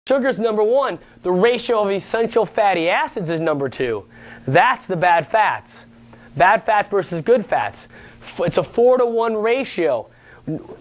Sugar's number 1. The ratio of essential fatty acids is number 2. That's the bad fats. Bad fats versus good fats. It's a 4-to-1 ratio.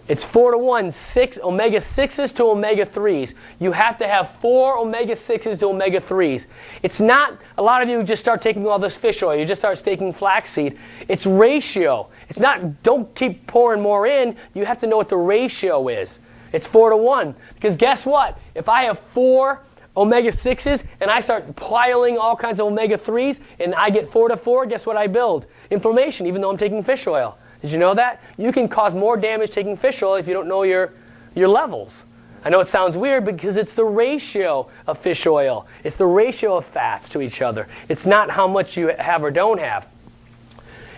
It's 4-to-1, omega-6s to omega-3s. You have to have 4 omega-6s to omega-3s. It's not, a lot of you just start taking all this fish oil. You just start taking flaxseed. It's ratio. It's not, don't keep pouring more in. You have to know what the ratio is. It's 4-to-1. Because guess what? If I have 4 omega-6s and I start piling all kinds of omega-3s and I get 4-to-4, guess what I build? Inflammation, even though I'm taking fish oil. Did you know that? You can cause more damage taking fish oil if you don't know your levels. I know it sounds weird because it's the ratio of fish oil. It's the ratio of fats to each other. It's not how much you have or don't have.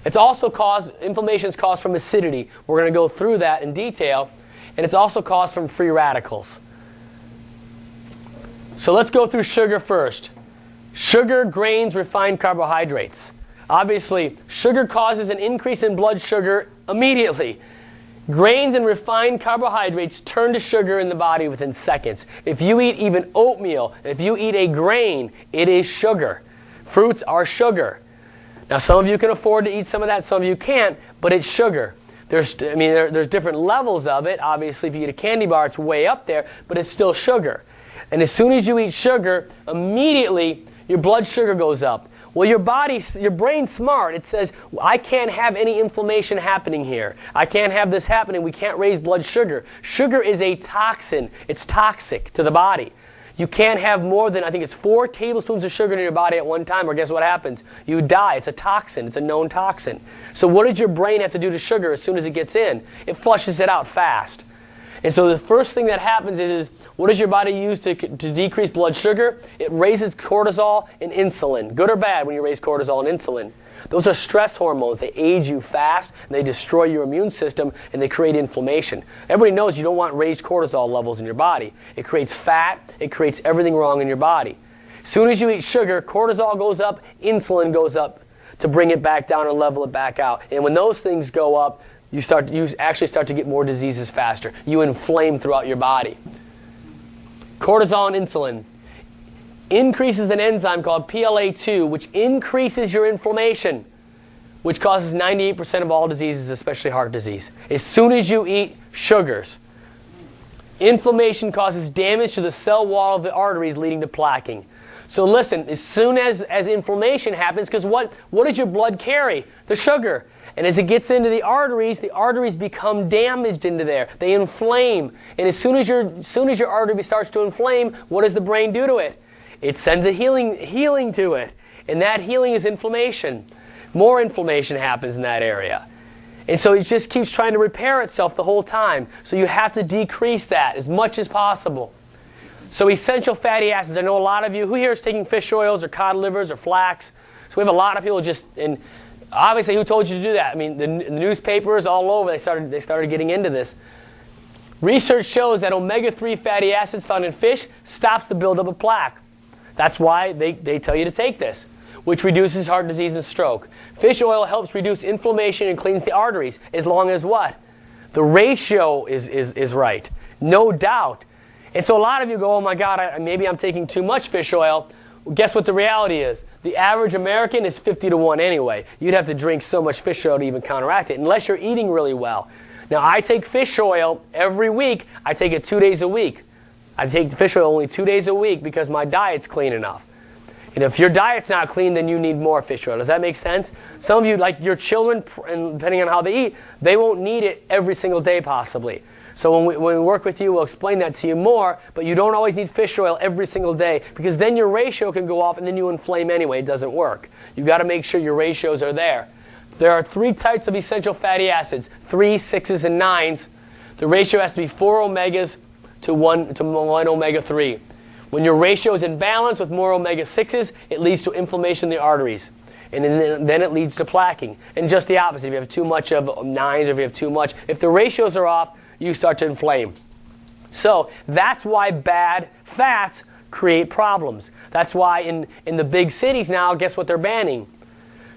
It's also inflammation is caused from acidity. We're going to go through that in detail. And it's also caused from free radicals. So let's go through sugar first. Sugar, grains, refined carbohydrates. Obviously, sugar causes an increase in blood sugar immediately. Grains and refined carbohydrates turn to sugar in the body within seconds. If you eat even oatmeal, if you eat a grain, it is sugar. Fruits are sugar. Now, some of you can afford to eat some of that, some of you can't, but it's sugar. There's different levels of it. Obviously, if you eat a candy bar, it's way up there, but it's still sugar. And as soon as you eat sugar, immediately your blood sugar goes up. Well, your brain's smart. It says, I can't have any inflammation happening here. I can't have this happening. We can't raise blood sugar. Sugar is a toxin. It's toxic to the body. You can't have more than, I think it's 4 tablespoons of sugar in your body at one time, or guess what happens? You die. It's a toxin. It's a known toxin. So what does your brain have to do to sugar as soon as it gets in? It flushes it out fast. And so the first thing that happens is what does your body use to decrease blood sugar? It raises cortisol and insulin. Good or bad when you raise cortisol and insulin? Those are stress hormones. They age you fast, and they destroy your immune system, and they create inflammation. Everybody knows you don't want raised cortisol levels in your body. It creates fat. It creates everything wrong in your body. As soon as you eat sugar, cortisol goes up, insulin goes up to bring it back down and level it back out. And when those things go up, you actually start to get more diseases faster. You inflame throughout your body. Cortisol and insulin increases an enzyme called PLA2, which increases your inflammation, which causes 98% of all diseases, especially heart disease. As soon as you eat sugars, inflammation causes damage to the cell wall of the arteries, leading to plaquing. So listen, as soon as inflammation happens, because what does your blood carry? The sugar. And as it gets into the arteries become damaged into there. They inflame. And as soon as your artery starts to inflame, what does the brain do to it? It sends a healing to it. And that healing is inflammation. More inflammation happens in that area. And so it just keeps trying to repair itself the whole time. So you have to decrease that as much as possible. So essential fatty acids. I know a lot of you, who here is taking fish oils or cod livers or flax? So we have a lot of people and obviously who told you to do that? I mean, the newspapers all over, they started getting into this. Research shows that omega-3 fatty acids found in fish stops the buildup of plaque. That's why they tell you to take this, which reduces heart disease and stroke. Fish oil helps reduce inflammation and cleans the arteries, as long as what? The ratio is right. No doubt. And so a lot of you go, oh my God, maybe I'm taking too much fish oil. Well, guess what the reality is? The average American is 50-to-1 anyway. You'd have to drink so much fish oil to even counteract it, unless you're eating really well. Now, I take fish oil every week. I take it 2 days a week. I take the fish oil only 2 days a week because my diet's clean enough. And if your diet's not clean, then you need more fish oil. Does that make sense? Some of you, like your children, and depending on how they eat, they won't need it every single day possibly. So when we work with you, we'll explain that to you more, but you don't always need fish oil every single day because then your ratio can go off and then you inflame anyway. It doesn't work. You've got to make sure your ratios are there. There are 3 types of essential fatty acids, 3, 6s, and 9s. The ratio has to be 4 omegas to 1 omega-3. When your ratio is in balance with more omega-6s, it leads to inflammation in the arteries. And then it leads to plaquing. And just the opposite. If you have too much of 9s or if you have too much, if the ratios are off, you start to inflame. So that's why bad fats create problems. That's why in the big cities now, guess what they're banning?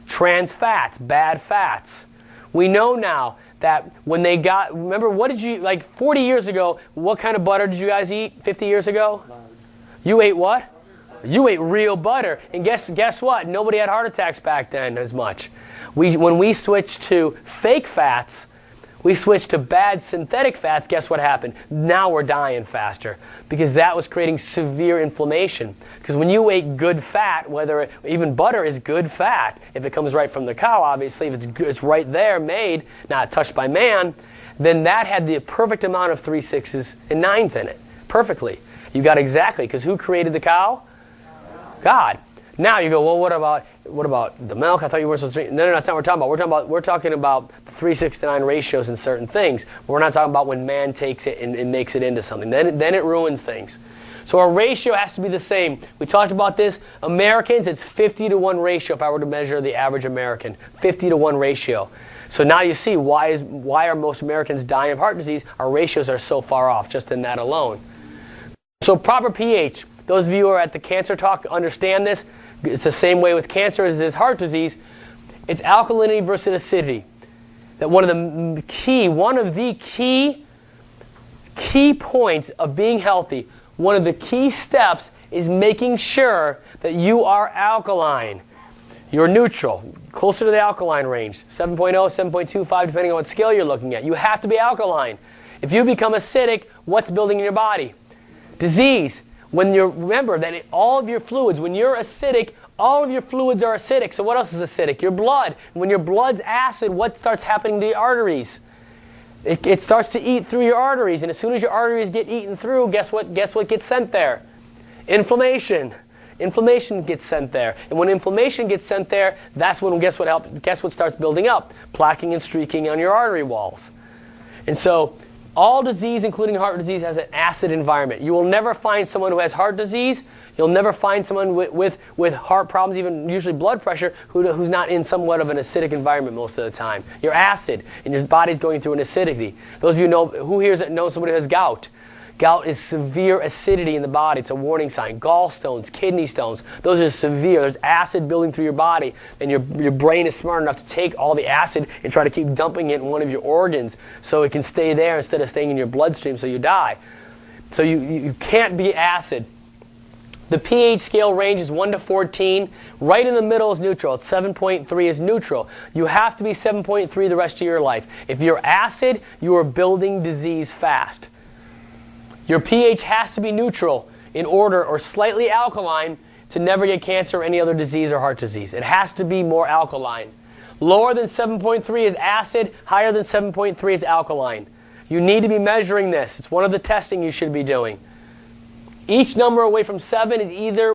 Trans fats, bad fats. We know now that when they remember, what did you, like 40 years ago, what kind of butter did you guys eat 50 years ago? You ate what? You ate real butter. And guess what? Nobody had heart attacks back then as much. When we switched to fake fats, we switched to bad synthetic fats, guess what happened? Now we're dying faster because that was creating severe inflammation. Because when you ate good fat, even butter is good fat, if it comes right from the cow, obviously, if it's right there, made, not touched by man, then that had the perfect amount of 3, 6s, and 9s in it. Perfectly. You got exactly, because who created the cow? God. Now you go, well, what about the milk? I thought you weren't supposed to drink. No, that's not what we're talking about. We're talking about the 3, 6 to 9 ratios in certain things. We're not talking about when man takes it and makes it into something. Then it ruins things. So our ratio has to be the same. We talked about this. Americans, it's 50-to-1 ratio if I were to measure the average American. 50-to-1 ratio. So now you see why are most Americans dying of heart disease? Our ratios are so far off just in that alone. So proper pH. Those of you who are at the cancer talk understand this. It's the same way with cancer as it is heart disease. It's alkalinity versus acidity. That one of the key points of being healthy, one of the key steps is making sure that you are alkaline. You're neutral, closer to the alkaline range, 7.0, 7.25, depending on what scale you're looking at. You have to be alkaline. If you become acidic, what's building in your body? Disease. Remember that all of your fluids, when you're acidic, all of your fluids are acidic. So what else is acidic? Your blood. When your blood's acid, what starts happening to your arteries? It starts to eat through your arteries, and as soon as your arteries get eaten through, guess what gets sent there? Inflammation. Inflammation gets sent there. And when inflammation gets sent there, that's when guess what starts building up? Plaquing and streaking on your artery walls. And so all disease, including heart disease, has an acid environment. You will never find someone who has heart disease. You'll never find someone with heart problems, even usually blood pressure, who's not in somewhat of an acidic environment most of the time. You're acid, and your body's going through an acidity. Those of you who here knows somebody who has gout. Gout is severe acidity in the body. It's a warning sign. Gallstones, kidney stones, those are severe. There's acid building through your body, and your brain is smart enough to take all the acid and try to keep dumping it in one of your organs so it can stay there instead of staying in your bloodstream so you die. So you can't be acid. The pH scale range is 1 to 14. Right in the middle is neutral. It's 7.3 is neutral. You have to be 7.3 the rest of your life. If you're acid, you are building disease fast. Your pH has to be neutral in order, or slightly alkaline, to never get cancer or any other disease or heart disease. It has to be more alkaline. Lower than 7.3 is acid. Higher than 7.3 is alkaline. You need to be measuring this. It's one of the testing you should be doing. Each number away from 7 is either